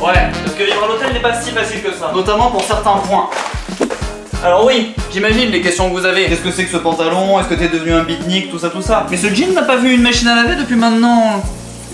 Ouais, parce que vivre à l'hôtel n'est pas si facile que ça. Notamment pour certains points. Alors oui, j'imagine les questions que vous avez. Qu'est-ce que c'est que ce pantalon? Est-ce que t'es devenu un beatnik? Tout ça. Mais ce jean n'a pas vu une machine à laver depuis maintenant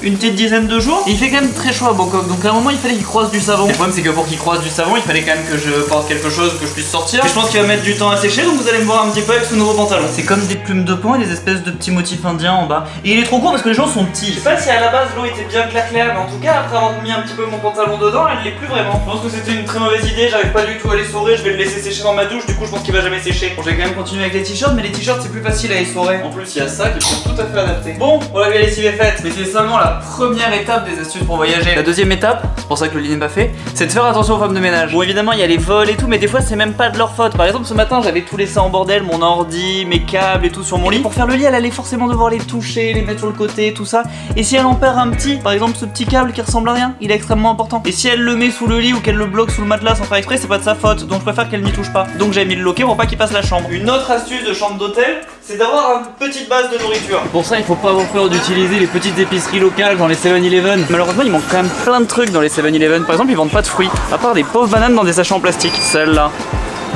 une petite dizaine de jours. Et il fait quand même très chaud à Bangkok, donc à un moment il fallait qu'il croise du savon. Le problème c'est que pour qu'il croise du savon, il fallait quand même que je porte quelque chose, que je puisse sortir. Et je pense qu'il va mettre du temps à sécher, donc vous allez me voir un petit peu avec ce nouveau pantalon. C'est comme des plumes de paon et des espèces de petits motifs indiens en bas. Et il est trop court parce que les gens sont petits. Je sais pas si à la base l'eau était bien claire, mais en tout cas après avoir mis un petit peu mon pantalon dedans, elle l'est plus vraiment. Je pense que c'était une très mauvaise idée, j'arrive pas du tout à l'essorer, je vais le laisser sécher dans ma douche, du coup je pense qu'il va jamais sécher. Bon, je vais quand même continuer avec les t-shirts, mais les t-shirts c'est plus facile à essorer. En plus il y a ça qui est tout à fait adapté. Bon, voilà, la lessive est faite, mais c'est seulement la première étape des astuces pour voyager. La deuxième étape, c'est pour ça que le lit n'est pas fait, c'est de faire attention aux femmes de ménage. Bon évidemment il y a les vols et tout, mais des fois c'est même pas de leur faute. Par exemple ce matin j'avais tout laissé en bordel, mon ordi, mes câbles et tout sur mon lit. Pour faire le lit elle allait forcément devoir les toucher, les mettre sur le côté, tout ça. Et si elle en perd un petit, par exemple ce petit câble qui ressemble à rien, il est extrêmement important. Et si elle le met sous le lit ou qu'elle le bloque sous le matelas sans faire exprès, c'est pas de sa faute. Donc je préfère qu'elle n'y touche pas. Donc j'ai mis le loquet pour pas qu'il passe la chambre. Une autre astuce de chambre d'hôtel, c'est d'avoir une petite base de nourriture. Pour ça il faut pas avoir peur d'utiliser les petites épiceries locales dans les 7-Eleven. Malheureusement il manque quand même plein de trucs dans les 7-Eleven. Par exemple ils vendent pas de fruits, à part des pauvres bananes dans des sachets en plastique. Celles-là.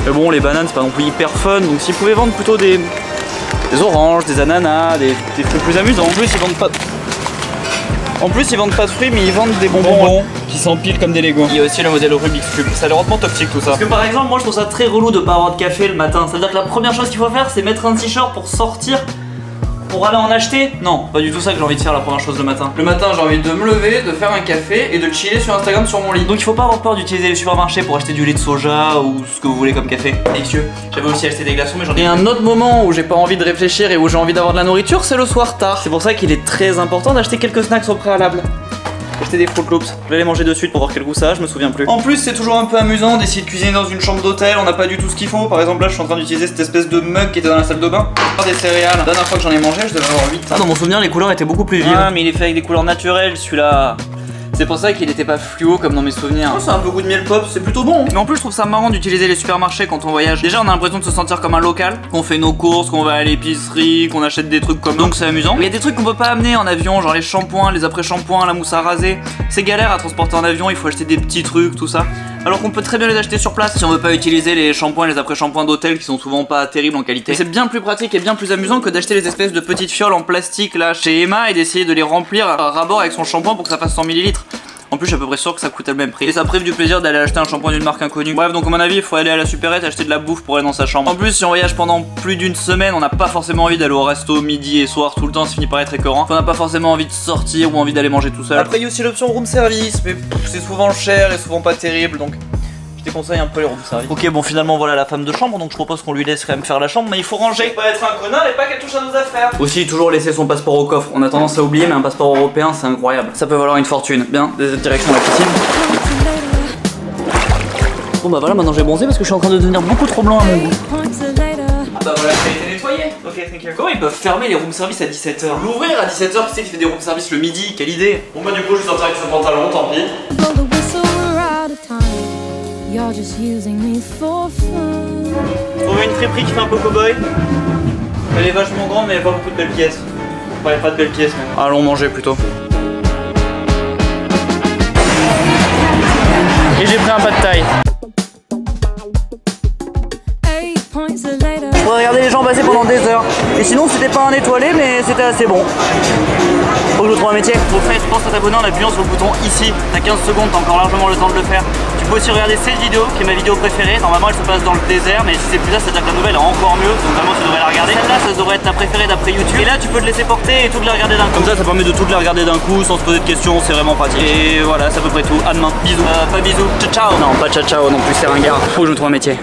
Mais bon les bananes c'est pas non plus hyper fun, donc s'ils pouvaient vendre plutôt des oranges, des ananas, des trucs plus amusants. En plus ils vendent pas de fruits, mais ils vendent des bonbons qui s'empilent comme des Lego. Il y a aussi le modèle Rubik's Cube, ça a l'air hautement toxique tout ça. Parce que par exemple moi je trouve ça très relou de pas avoir de café le matin. Ça veut dire que la première chose qu'il faut faire c'est mettre un t-shirt pour sortir, pour aller en acheter. Non, pas du tout ça que j'ai envie de faire la première chose le matin. Le matin j'ai envie de me lever, de faire un café et de chiller sur Instagram sur mon lit. Donc il faut pas avoir peur d'utiliser les supermarchés pour acheter du lait de soja ou ce que vous voulez comme café. Délicieux. J'avais aussi acheté des glaçons mais j'en ai. Et un autre moment où j'ai pas envie de réfléchir et où j'ai envie d'avoir de la nourriture, c'est le soir tard. C'est pour ça qu'il est très important d'acheter quelques snacks au préalable. Acheter des Fruit Loops, je vais les manger de suite pour voir quel goût ça a, je me souviens plus. En plus c'est toujours un peu amusant d'essayer de cuisiner dans une chambre d'hôtel, on n'a pas du tout ce qu'il faut. Par exemple là je suis en train d'utiliser cette espèce de mug qui était dans la salle de bain. Des céréales, la dernière fois que j'en ai mangé je devais avoir 8. Ah dans mon souvenir les couleurs étaient beaucoup plus vives. Ah mais il est fait avec des couleurs naturelles celui-là. C'est pour ça qu'il était pas fluo comme dans mes souvenirs. Oh, c'est un peu goût de miel pop, c'est plutôt bon. Mais en plus je trouve ça marrant d'utiliser les supermarchés quand on voyage. Déjà on a l'impression de se sentir comme un local, qu'on fait nos courses, qu'on va à l'épicerie, qu'on achète des trucs comme donc c'est amusant. Il y a des trucs qu'on peut pas amener en avion, genre les shampoings, les après-shampoings, la mousse à raser. C'est galère à transporter en avion, il faut acheter des petits trucs, tout ça. Alors qu'on peut très bien les acheter sur place si on veut pas utiliser les shampoings et les après-shampoings d'hôtel qui sont souvent pas terribles en qualité. C'est bien plus pratique et bien plus amusant que d'acheter les espèces de petites fioles en plastique là chez Emma et d'essayer de les remplir à rabord avec son shampoing pour que ça fasse 100 ml. En plus je suis à peu près sûr que ça coûte le même prix. Et ça prive du plaisir d'aller acheter un shampoing d'une marque inconnue. Bref donc à mon avis il faut aller à la supérette acheter de la bouffe pour aller dans sa chambre. En plus si on voyage pendant plus d'une semaine on n'a pas forcément envie d'aller au resto midi et soir tout le temps, ça finit par être écœurant. On n'a pas forcément envie de sortir ou envie d'aller manger tout seul. Après il y a aussi l'option room service mais c'est souvent cher et souvent pas terrible donc je déconseille un peu les room service. Ok bon finalement voilà la femme de chambre donc je propose qu'on lui laisse quand même faire la chambre mais il faut ranger. Pas être un connard et pas qu'elle touche à nos affaires. Aussi toujours laisser son passeport au coffre. On a tendance à oublier mais un passeport européen c'est incroyable. Ça peut valoir une fortune. Bien, direction la piscine. Bon bah voilà maintenant j'ai bronzé parce que je suis en train de devenir beaucoup trop blanc à mon goût. Ah bah voilà ça a été nettoyé. Ok thank you. Comment ils peuvent fermer les room service à 17h? L'ouvrir à 17h, qui c'est qui fait des room service le midi? Quelle idée. Bon bah du coup je vais sortir avec ce pantalon, tant pis. Trouver une friperie qui fait un peu cow-boy. Elle est vachement grande mais il n'y a pas beaucoup de belles pièces. Enfin il n'y a pas de belles pièces même. Allons manger plutôt. Et j'ai pris un pas de taille. On va regarder les gens passer pendant des heures. Et sinon c'était pas un étoilé mais c'était assez bon. Faut que je trouve un métier. Au fait, pense à t'abonner en appuyant sur le bouton ici. T'as 15 secondes, t'as encore largement le temps de le faire. Tu peux aussi regarder cette vidéo qui est ma vidéo préférée. Normalement elle se passe dans le désert mais si c'est plus là c'est-à-dire que la nouvelle est encore mieux. Donc vraiment tu devrais la regarder. Celle-là ça devrait être ta préférée d'après YouTube. Et là tu peux te laisser porter et toutes les regarder d'un coup. Comme ça permet de toutes les regarder d'un coup sans se poser de questions, c'est vraiment pratique. Et voilà c'est à peu près tout. À demain. Bisous. Pas bisous. Ciao ciao. Non pas ciao ciao non plus c'est ringard. Faut que je me trouve un métier.